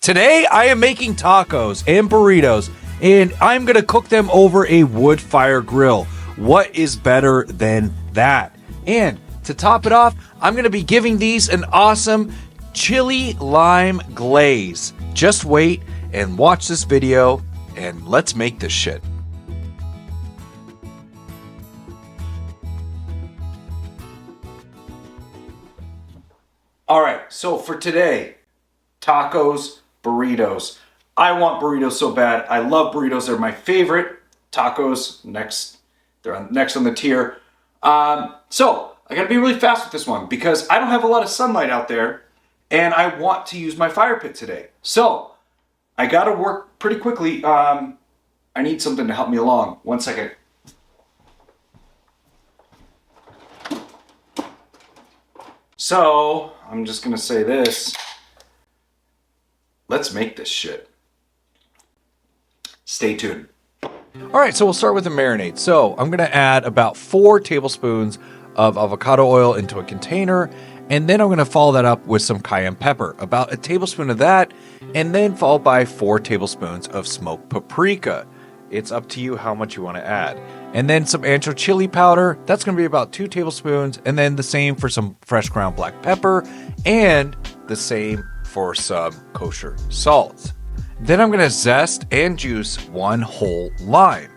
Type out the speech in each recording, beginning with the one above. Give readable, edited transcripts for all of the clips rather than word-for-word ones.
Today I am making tacos and burritos, and I'm going to cook them over a wood fire grill. What is better than that? And to top it off, I'm going to be giving these an awesome chili lime glaze. Just wait and watch this video, and let's make this shit. All right, so for today, tacos, burritos. I want burritos so bad. I love burritos. They're my favorite. Tacos next. They're next on the tier. So I gotta be really fast with this one because I don't have a lot of sunlight out there and I want to use my fire pit today. So I gotta work pretty quickly. I need something to help me along. 1 second. So I'm just gonna say this. Let's make this shit. Stay tuned. All right, so we'll start with the marinade. So I'm gonna add about 4 tablespoons of avocado oil into a container, and then I'm gonna follow that up with some cayenne pepper, about a tablespoon of that, and then followed by 4 tablespoons of smoked paprika. It's up to you how much you wanna add. And then some ancho chili powder, that's gonna be about 2 tablespoons, and then the same for some fresh ground black pepper, and the same for some kosher salt. Then I'm gonna zest and juice 1 whole lime.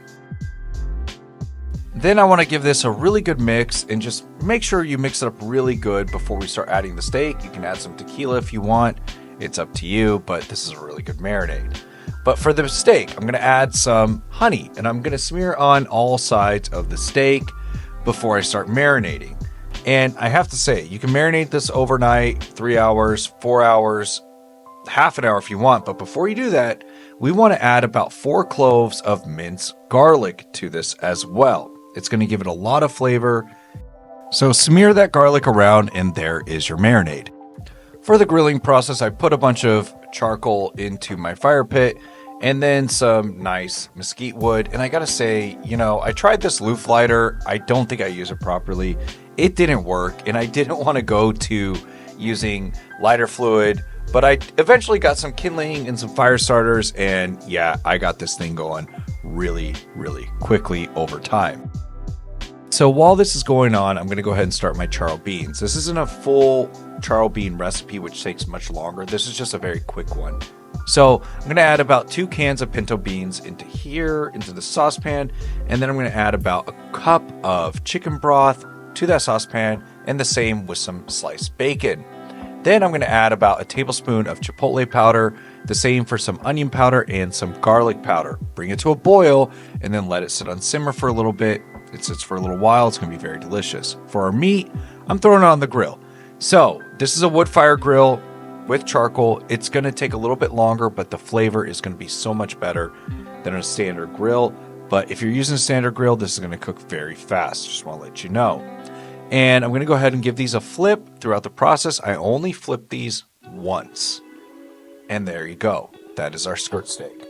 Then I wanna give this a really good mix and just make sure you mix it up really good before we start adding the steak. You can add some tequila if you want, it's up to you, but this is a really good marinade. But for the steak, I'm gonna add some honey and I'm gonna smear on all sides of the steak before I start marinating. And I have to say, you can marinate this overnight, 3 hours, 4 hours, half an hour if you want. But before you do that, we want to add about 4 cloves of minced garlic to this as well. It's going to give it a lot of flavor. So smear that garlic around and there is your marinade. For the grilling process, I put a bunch of charcoal into my fire pit and then some nice mesquite wood. And I gotta say, I tried this loaf lighter. I don't think I use it properly. It didn't work, and I didn't want to go to using lighter fluid, but I eventually got some kindling and some fire starters, and yeah, I got this thing going really, really quickly over time. So while this is going on, I'm going to go ahead and start my charro beans. This isn't a full charro bean recipe, which takes much longer. This is just a very quick one. So I'm going to add about 2 cans of pinto beans into the saucepan, and then I'm going to add about a cup of chicken broth to that saucepan, and the same with some sliced bacon. Then I'm going to add about a tablespoon of chipotle powder, the same for some onion powder and some garlic powder. Bring it to a boil and then let it sit on simmer for a little bit. It sits for a little while. It's going to be very delicious. For our meat, I'm throwing it on the grill. So this is a wood fire grill with charcoal. It's going to take a little bit longer, but the flavor is going to be so much better than a standard grill. But if you're using a standard grill, this is going to cook very fast. Just want to let you know. And I'm going to go ahead and give these a flip throughout the process. I only flip these once. And there you go. That is our skirt steak.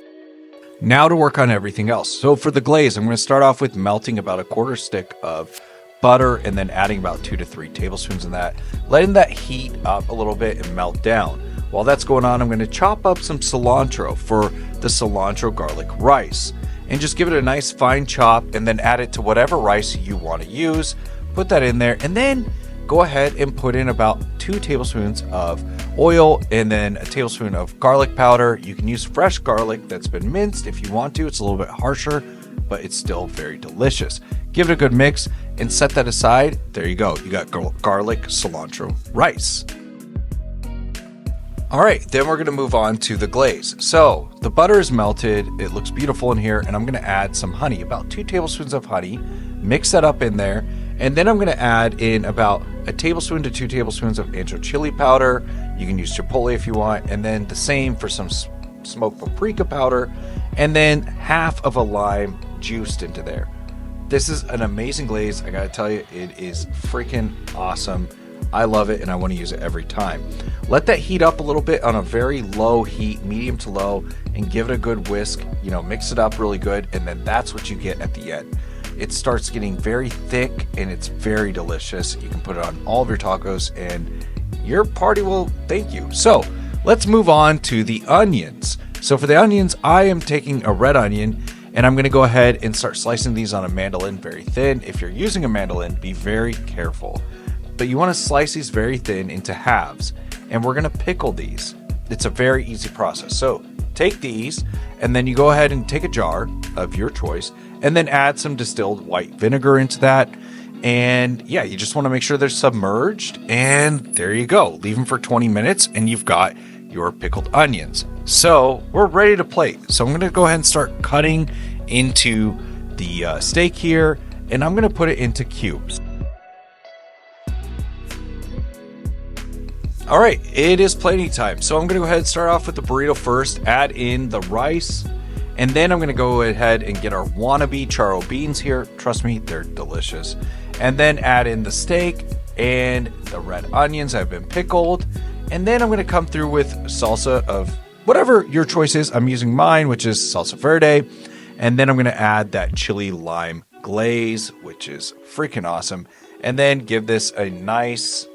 Now to work on everything else. So for the glaze, I'm going to start off with melting about a 1/4 stick of butter and then adding about 2 to 3 tablespoons of that. Letting that heat up a little bit and melt down. While that's going on, I'm going to chop up some cilantro for the cilantro garlic rice. And just give it a nice fine chop and then add it to whatever rice you want to use. Put that in there and then go ahead and put in about 2 tablespoons of oil and then a tablespoon of garlic powder. You can use fresh garlic that's been minced if you want to. It's a little bit harsher, but it's still very delicious. Give it a good mix and set that aside. There you go. You got garlic cilantro rice. All right, then we're gonna move on to the glaze. So the butter is melted, it looks beautiful in here, and I'm gonna add some honey, about 2 tablespoons of honey, mix that up in there, and then I'm gonna add in about a tablespoon to 2 tablespoons of ancho chili powder. You can use chipotle if you want, and then the same for some smoked paprika powder, and then half of a lime juiced into there. This is an amazing glaze, I gotta tell you, it is freaking awesome. I love it and I want to use it every time. Let that heat up a little bit on a very low heat, medium to low, and give it a good whisk. Mix it up really good, and then that's what you get at the end. It starts getting very thick and it's very delicious. You can put it on all of your tacos and your party will thank you. So let's move on to the onions. So for the onions, I am taking a red onion and I'm going to go ahead and start slicing these on a mandolin very thin. If you're using a mandolin, be very careful. But you want to slice these very thin into halves, and we're going to pickle these. It's a very easy process. So take these, and then you go ahead and take a jar of your choice, and then add some distilled white vinegar into that. And yeah, you just want to make sure they're submerged, and there you go. Leave them for 20 minutes, and you've got your pickled onions. So we're ready to plate. So I'm going to go ahead and start cutting into the steak here, and I'm going to put it into cubes. All right, it is plating time. So I'm going to go ahead and start off with the burrito first, add in the rice, and then I'm going to go ahead and get our wannabe charro beans here. Trust me, they're delicious. And then add in the steak and the red onions have been pickled. And then I'm going to come through with salsa of whatever your choice is. I'm using mine, which is salsa verde. And then I'm going to add that chili lime glaze, which is freaking awesome. And then give this a nice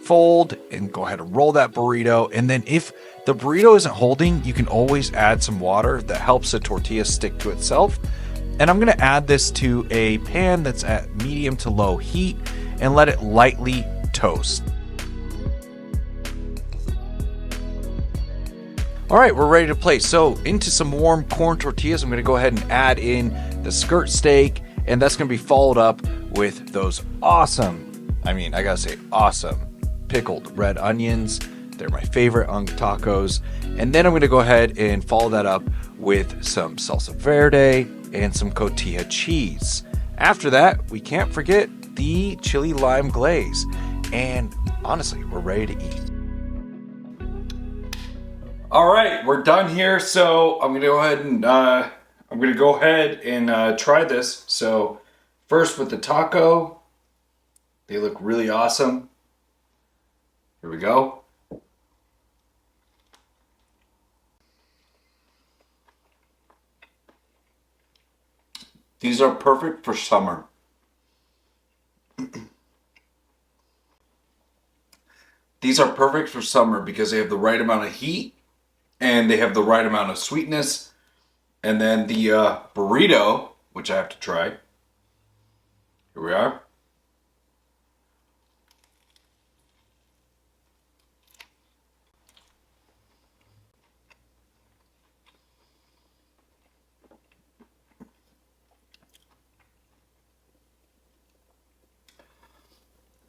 fold and go ahead and roll that burrito. And then if the burrito isn't holding, you can always add some water that helps the tortilla stick to itself. And I'm going to add this to a pan that's at medium to low heat and let it lightly toast. All right, we're ready to plate. So into some warm corn tortillas, I'm going to go ahead and add in the skirt steak, and that's going to be followed up with those awesome, I gotta say awesome, pickled red onions. They're my favorite on tacos. And then I'm going to go ahead and follow that up with some salsa verde and some cotija cheese. After that, we can't forget the chili lime glaze. And honestly, we're ready to eat. All right, we're done here. So I'm going to go ahead and try this. So first with the taco, they look really awesome. Here we go. These are perfect for summer. These are perfect for summer because they have the right amount of heat and they have the right amount of sweetness. And then the burrito, which I have to try. Here we are.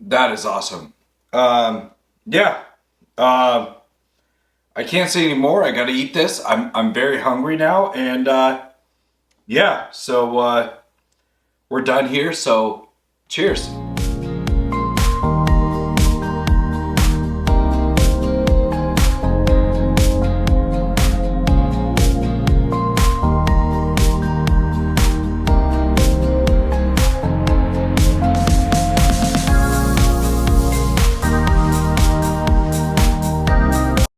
That is awesome. Yeah. I can't say any more. I gotta eat this. I'm very hungry now, and yeah. So we're done here. So cheers.